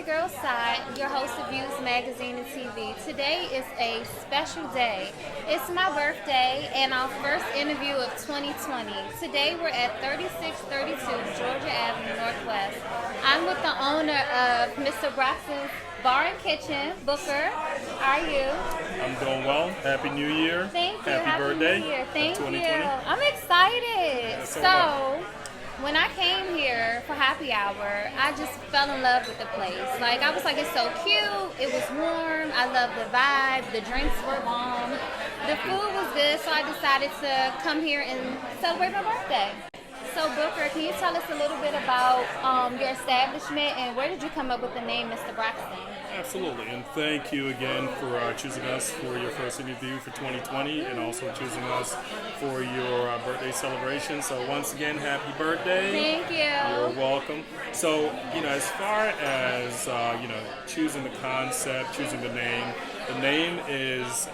your girl Sai, your host of Views Magazine and TV. Today is a special day. It's my birthday and our first interview of 2020. Today we're at 3632 Georgia Avenue Northwest. I'm with the owner of Mr. Braxton's Bar and Kitchen, Booker. How are you? I'm doing well. Happy New Year. Thank you. Happy birthday. New Year. Thank you. 2020. I'm excited. That's So, when I came here for happy hour, I just fell in love with the place. Like, I was like, it's so cute. It was warm. I love the vibe. The drinks were bomb. The food was good, so I decided to come here and celebrate my birthday. So, Booker, can you tell us a little bit about your establishment and where did you come up with the name Mr. Braxton? Absolutely, and thank you again for choosing us for your first interview for 2020 and also choosing us for your birthday celebration. So once again, happy birthday. Thank you. You're welcome. So, as far as, choosing the concept, choosing the name is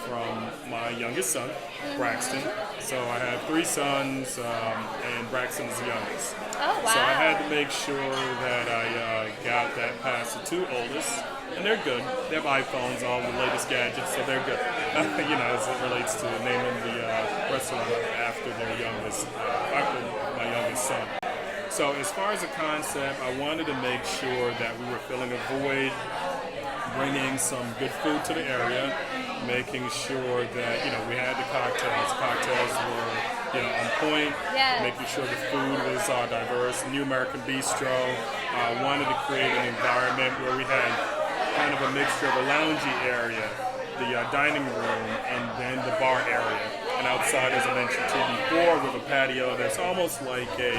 from my youngest son, Braxton. So I have three sons, and Braxton is the youngest. Oh, wow. So I had to make sure that I got that past the two oldest, and they're good. They have iPhones, all the latest gadgets, so they're good. As it relates to naming the restaurant after after my youngest son. So as far as the concept, I wanted to make sure that we were filling a void, bringing some good food to the area, making sure that, we had the cocktails. Cocktails were, on point, Yes. making sure the food was diverse. New American Bistro. Wanted to create an environment where we had kind of a mixture of a loungy area, the dining room, and then the bar area. And outside, as I mentioned to you before, with a patio that's almost like a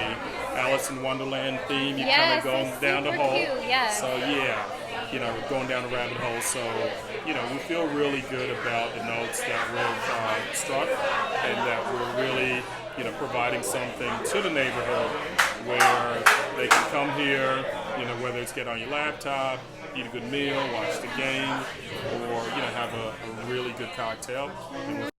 Alice in Wonderland theme. You kind of go down the hole. Cute, yes. So we're going down the rabbit hole. So, we feel really good about the notes that we've struck and that we're really, providing something to the neighborhood where they can come here, whether it's get on your laptop, eat a good meal, watch the game, or, have a really good cocktail.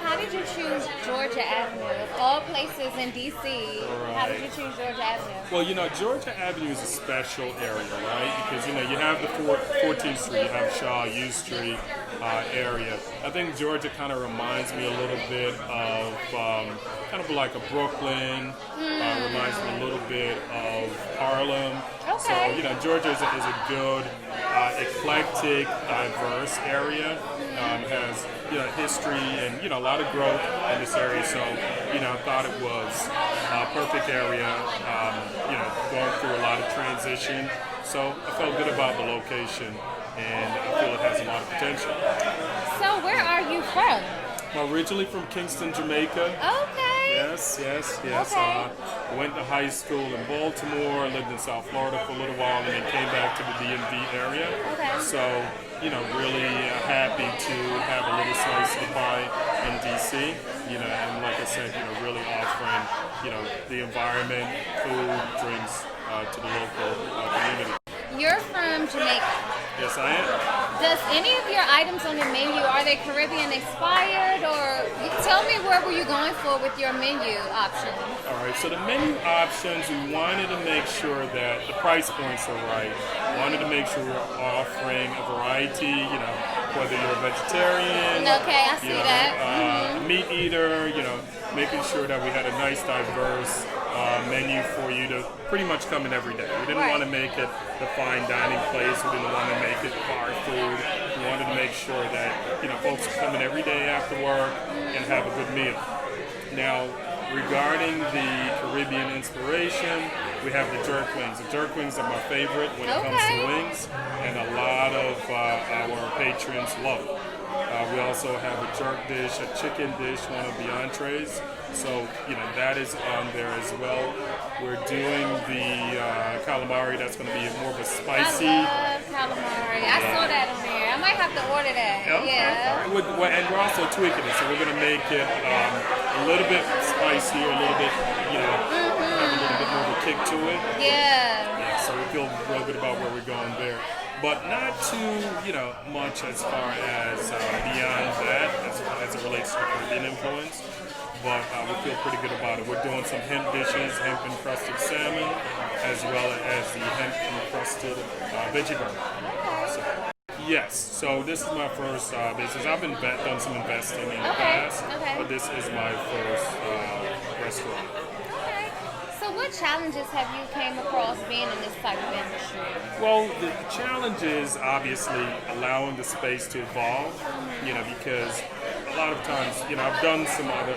How did you choose Georgia Avenue? Of all places in D.C., how did you choose Georgia Avenue? Well, Georgia Avenue is a special area, right? Because, you have the 14th Street, you have Shaw, U Street area. I think Georgia kind of reminds me a little bit of kind of like a Brooklyn, reminds me a little bit of Harlem. Okay. So, Georgia is a good, eclectic, diverse area. Has history and a lot of growth in this area. So I thought it was a perfect area. Going through a lot of transition. So I felt good about the location, and I feel it has a lot of potential. So where are you from? I'm originally from Kingston, Jamaica. Okay. Yes. Okay. Went to high school in Baltimore, lived in South Florida for a little while, and then came back to the DMV area. Okay. So, really happy to have a little slice of the pie in DC, and like I said, really offering, the environment, food, drinks to the local community. You're from Jamaica. Yes, I am. Does any of your items on your menu, are they Caribbean inspired, or tell me where were you going for with your menu options? All right, so the menu options, we wanted to make sure that the price points are right. Wanted to make sure we're offering a variety, whether you're a vegetarian, Okay, I see that. a meat eater, making sure that we had a nice, diverse menu for you to pretty much come in every day. We didn't want to make it the fine dining place. We didn't want to make it bar food. We wanted to make sure that folks are coming every day after work and have a good meal. Now, regarding the Caribbean inspiration, we have the jerk wings. The jerk wings are my favorite when it comes to wings, and a lot of our patrons love it. We also have a jerk dish, a chicken dish, one of the entrees. So, that is on there as well. We're doing the calamari. That's going to be more of a spicy. I love calamari. I saw that on there. I might have to order that. Yeah. And we're also tweaking it. So we're going to make it a little bit spicier, a little bit, have a little bit more of a kick to it. Yeah. So we feel real good about where we're going there. But not too, much as far as beyond that, as it relates to Caribbean influence. but we feel pretty good about it. We're doing some hemp dishes, hemp encrusted salmon, as well as the hemp encrusted veggie burger. So, yes, so this is my first business. I've done some investing in the past, but this is my first restaurant. Okay. So what challenges have you came across being in this type of industry? Well, the challenge is obviously allowing the space to evolve, because a lot of times, I've done some other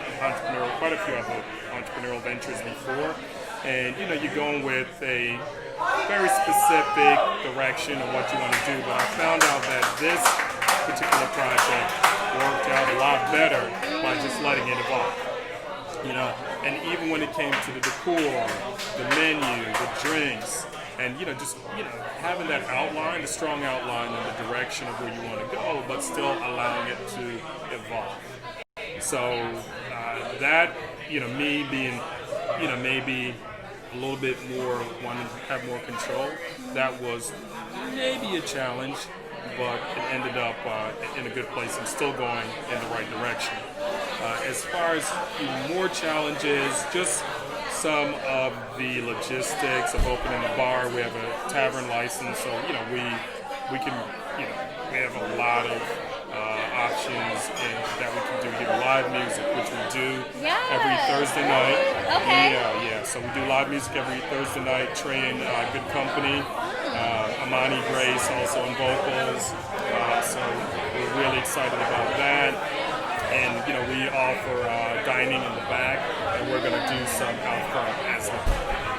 quite a few other entrepreneurial ventures before, and you're going with a very specific direction of what you want to do, but I found out that this particular project worked out a lot better by just letting it evolve. And even when it came to the decor, the menu, the drinks, and just having that outline, the strong outline in the direction of where you want to go, but still allowing it to evolve. So that me being maybe a little bit more wanting to have more control, that was maybe a challenge, but it ended up in a good place and still going in the right direction. As far as more challenges, just some of the logistics of opening a bar. We have a tavern license, so we can we have a lot of options that we can do. We do live music, which we do every Thursday night. Okay. Yeah. So we do live music every Thursday night. Trey and Good Company, Amani Grace also in vocals. So we're really excited about that. And we offer dining in the back, and we're going to do some out front as well.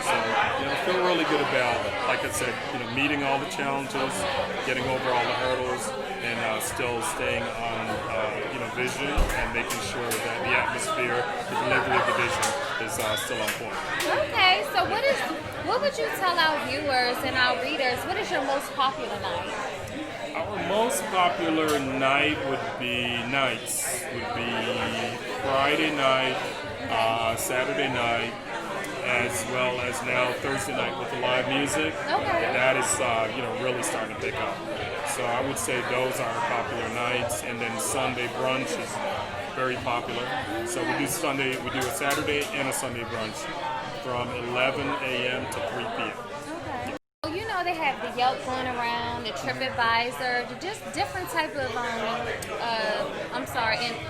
So I feel really good about, like I said, meeting all the challenges, getting over all the hurdles, and still staying on vision and making sure that the atmosphere, the delivery of the vision is still on point. Okay, so what would you tell our viewers and our readers? What is your most popular night? Our most popular night would be Friday night, Saturday night, as well as now Thursday night with the live music. Okay. That is really starting to pick up. So I would say those are our popular nights, and then Sunday brunch is very popular. So we do a Saturday and a Sunday brunch from 11 a.m. to 3 p.m. They have the YELP going around, the TripAdvisor, just different type of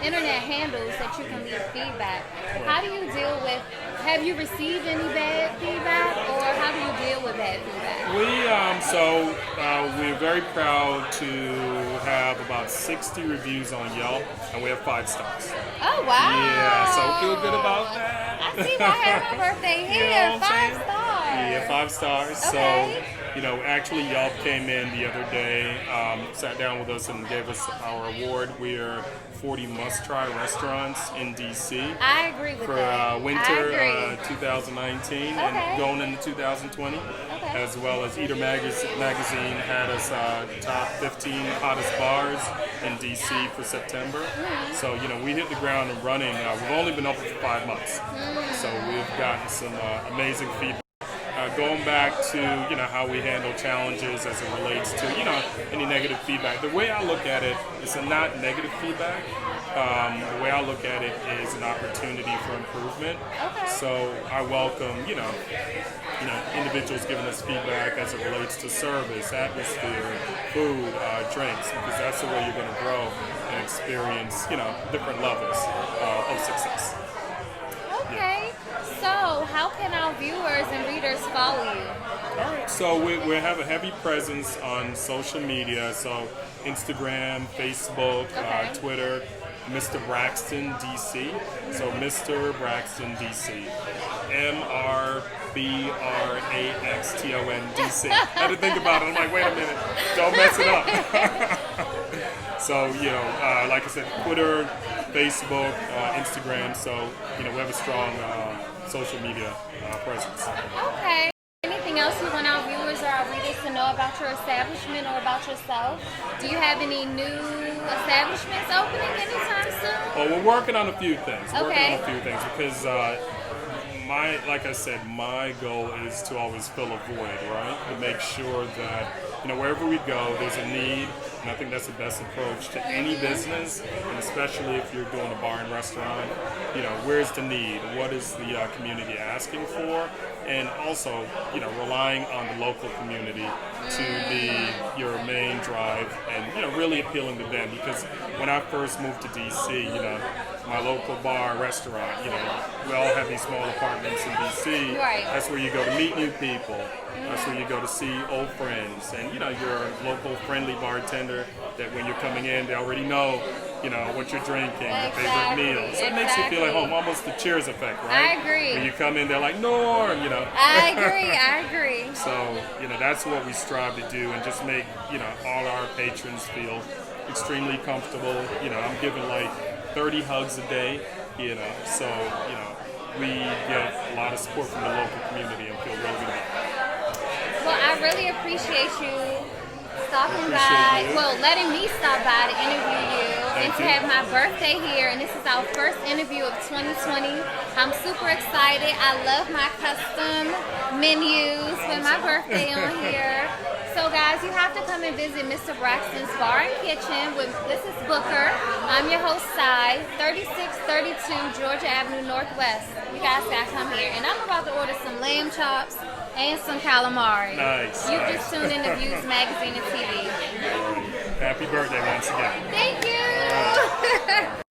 internet handles that you can leave feedback. How do you deal with? Have you received any bad feedback, or how do you deal with bad feedback? We're very proud to have about 60 reviews on Yelp, and we have 5 stars. Oh wow! Yeah, so we feel good about that. I see. I had my birthday here. 5 stars. Yeah, 5 stars. Okay. So, actually Yelp came in the other day, sat down with us and gave us our award. We are 40 must-try restaurants in D.C. I agree with for that. winter 2019 and going into 2020, as well as Eater Magazine had us top 15 hottest bars in D.C. for September. So, we hit the ground and running. We've only been open for 5 months, so we've gotten some amazing feedback. Going back to how we handle challenges as it relates to any negative feedback. The way I look at it is not negative feedback. The way I look at it is an opportunity for improvement. Okay. So I welcome individuals giving us feedback as it relates to service, atmosphere, food, drinks, because that's the way you're going to grow and experience different levels of success. Okay. So, how can our viewers and readers follow you? All right. So we have a heavy presence on social media. So Instagram, Facebook, Twitter, Mr. Braxton DC. So Mr. Braxton DC. MRBRAXTON DC. I had to think about it. I'm like, wait a minute, don't mess it up. So like I said, Twitter, Facebook, Instagram. So we have a strong social media presence. Okay. Anything else you want our viewers or our readers to know about your establishment or about yourself? Do you have any new establishments opening anytime soon? Well, we're working on a few things. Okay. Because like I said, my goal is to always fill a void, right? To make sure that wherever we go, there's a need, And I think that's the best approach to any business, and especially if you're doing a bar and restaurant. You know, where's the need? What is the community asking for? And also, you know, relying on the local community to be your main drive, and you know, really appealing to them. Because when I first moved to DC, you know, my local bar, restaurant, you know, we all have these small apartments in DC. Right. That's where you go to meet new people. That's where you go to see old friends. And, you know, you're a local friendly bartender that when you're coming in, they already know, you know, what you're drinking, your favorite meal. So it makes you feel at home, almost the Cheers effect, right? I agree. When you come in, they're like, Norm, you know. I agree. So, you know, that's what we strive to do, and just make, you know, all our patrons feel extremely comfortable. You know, I'm giving like 30 hugs a day, you know, so, you know, we get a lot of support from the local community and feel real good. Well, I really appreciate you stopping by, letting me stop by to interview you and to have my birthday here. And this is our first interview of 2020. I'm super excited. I love my custom menus with my birthday on here. So guys, you have to come and visit Mr. Braxton's Bar and Kitchen. This is Booker. I'm your host, Sai, 3632 Georgia Avenue Northwest. You guys gotta come here. And I'm about to order some lamb chops and some calamari. Nice. You just tuned in to Views Magazine and TV. Happy birthday once again. Thank you.